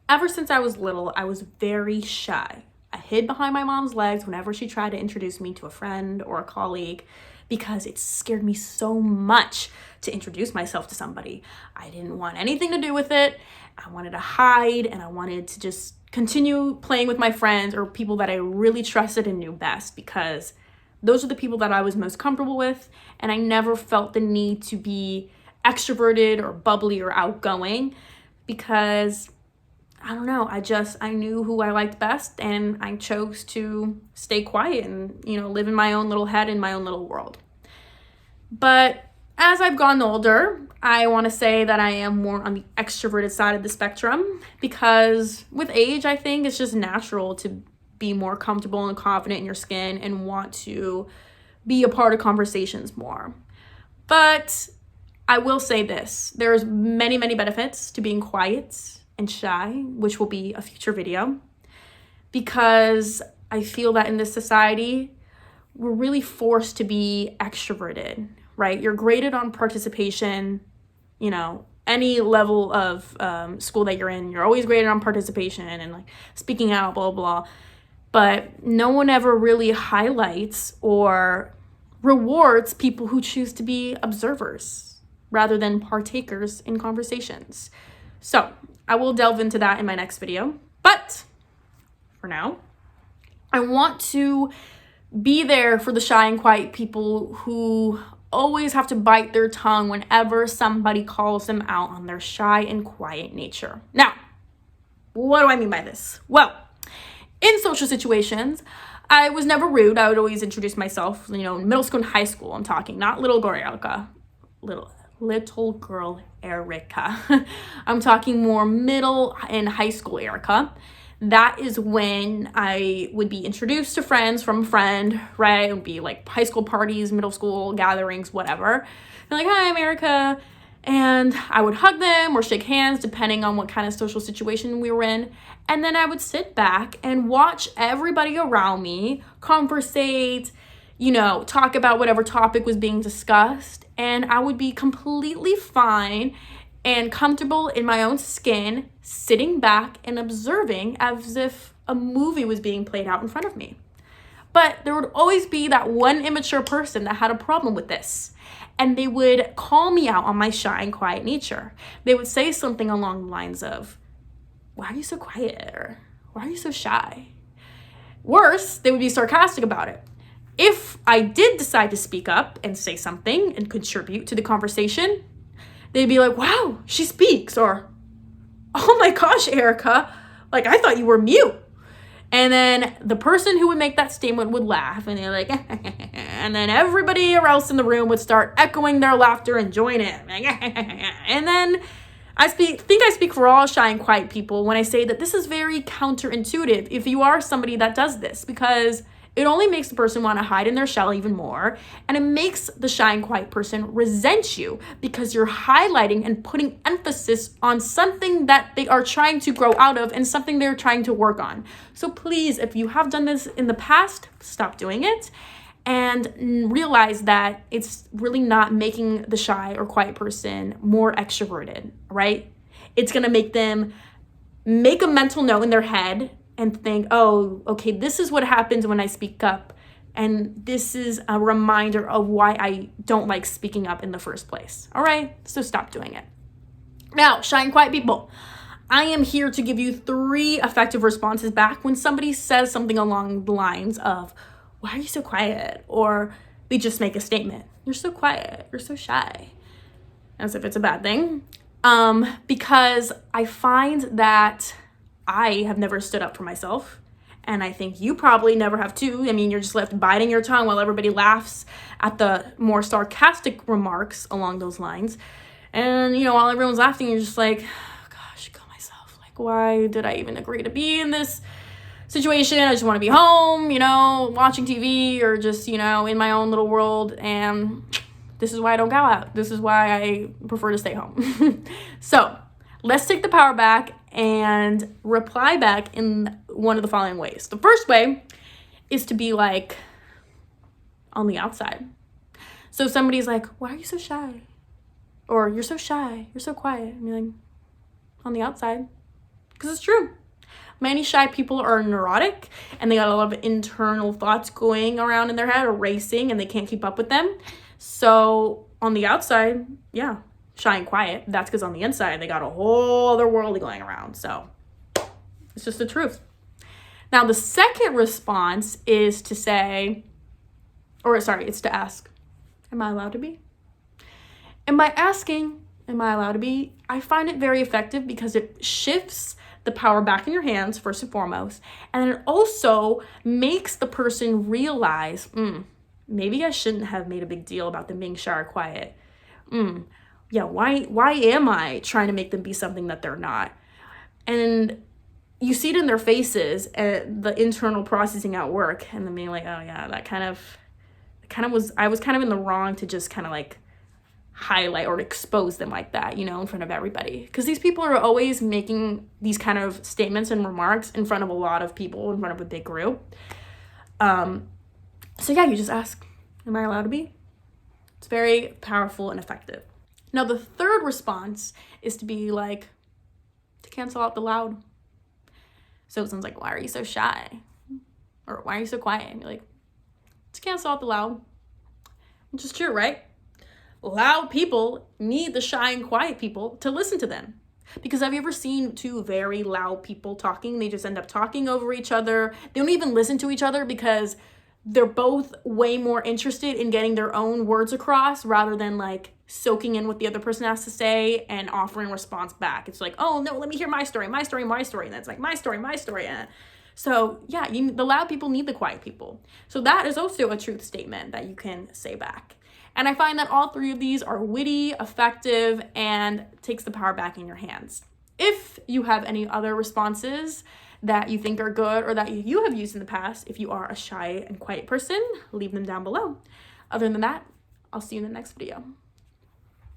Ever since I was little, I was very shy. I hid behind my mom's legs whenever she tried to introduce me to a friend or a colleague because it scared me so much to introduce myself to somebody. I didn't want anything to do with it. I wanted to hide and I wanted to just continue playing with my friends or people that I really trusted and knew best, because those are the people that I was most comfortable with, and I never felt the need to be extroverted or bubbly or outgoing because I don't know, I knew who I liked best, and I chose to stay quiet and, live in my own little head in my own little world. But as I've gotten older, I want to say that I am more on the extroverted side of the spectrum, because with age, I think it's just natural to be more comfortable and confident in your skin and want to be a part of conversations more. But I will say this, there's many, many benefits to being quiet and shy, which will be a future video, because I feel that in this society, we're really forced to be extroverted, right? You're graded on participation, any level of school that you're in, you're always graded on participation and like speaking out, blah, blah. But no one ever really highlights or rewards people who choose to be observers rather than partakers in conversations. So I will delve into that in my next video. But for now, I want to be there for the shy and quiet people who always have to bite their tongue whenever somebody calls them out on their shy and quiet nature. Now, what do I mean by this? Well, in social situations, I was never rude. I would always introduce myself, middle school and high school, I'm talking, not little girl Erica. Little girl Erica. I'm talking more middle and high school Erica. That is when I would be introduced to friends from a friend, right? It would be like high school parties, middle school gatherings, whatever. They're like, hi, I'm Erica. And I would hug them or shake hands depending on what kind of social situation we were in. And then I would sit back and watch everybody around me conversate, talk about whatever topic was being discussed. And I would be completely fine and comfortable in my own skin, sitting back and observing as if a movie was being played out in front of me. But there would always be that one immature person that had a problem with this. And they would call me out on my shy and quiet nature. They would say something along the lines of, why are you so quiet? Or why are you so shy? Worse, they would be sarcastic about it. If I did decide to speak up and say something and contribute to the conversation, they'd be like, wow, she speaks. Or, oh my gosh, Erica, like I thought you were mute. And then the person who would make that statement would laugh, and they're like, and then everybody else in the room would start echoing their laughter and join in. And then I speak for all shy and quiet people when I say that this is very counterintuitive if you are somebody that does this, because it only makes the person want to hide in their shell even more, and it makes the shy and quiet person resent you because you're highlighting and putting emphasis on something that they are trying to grow out of and something they're trying to work on. So please, if you have done this in the past, stop doing it and realize that it's really not making the shy or quiet person more extroverted, right? It's going to make them make a mental note in their head and think, oh, okay, this is what happens when I speak up. And this is a reminder of why I don't like speaking up in the first place. All right, so stop doing it. Now, shy and quiet people, I am here to give you 3 effective responses back when somebody says something along the lines of, why are you so quiet? Or they just make a statement, you're so quiet, you're so shy, as if it's a bad thing. Because I find that I have never stood up for myself, and I think you probably never have too. I mean, you're just left biting your tongue while everybody laughs at the more sarcastic remarks along those lines. And, while everyone's laughing, you're just like, oh, gosh, kill myself. Like, why did I even agree to be in this situation? I just want to be home, watching TV or just, in my own little world. And this is why I don't go out. This is why I prefer to stay home. So let's take the power back and reply back in one of the following ways. The first way is to be like on the outside. So if somebody's like, why are you so shy? Or you're so shy, you're so quiet. And you're like, on the outside, because it's true. Many shy people are neurotic and they got a lot of internal thoughts going around in their head or racing and they can't keep up with them. So on the outside, yeah, shy and quiet. That's because on the inside, they got a whole other world going around. So it's just the truth. Now, the second response is to say, it's to ask, am I allowed to be? And by asking, am I allowed to be, I find it very effective because it shifts the power back in your hands, first and foremost. And it also makes the person realize, maybe I shouldn't have made a big deal about them being shy or quiet. Yeah, why am I trying to make them be something that they're not? And you see it in their faces, the internal processing at work, and then being like, oh yeah, I was kind of in the wrong to just kind of like highlight or expose them like that, in front of everybody. Because these people are always making these kind of statements and remarks in front of a lot of people, in front of a big group. So yeah, you just ask, am I allowed to be? It's very powerful and effective. Now, the third response is to be like, to cancel out the loud. So someone's like, why are you so shy? Or why are you so quiet? And you're like, to cancel out the loud. Which is true, right? Loud people need the shy and quiet people to listen to them. Because have you ever seen two very loud people talking? They just end up talking over each other. They don't even listen to each other because they're both way more interested in getting their own words across rather than like soaking in what the other person has to say and offering response back. It's like, oh no, let me hear my story. And then it's like, my story. And so yeah, the loud people need the quiet people. So that is also a truth statement that you can say back. And I find that all three of these are witty, effective, and takes the power back in your hands. If you have any other responses that you think are good or that you have used in the past, if you are a shy and quiet person, leave them down below. Other than that, I'll see you in the next video.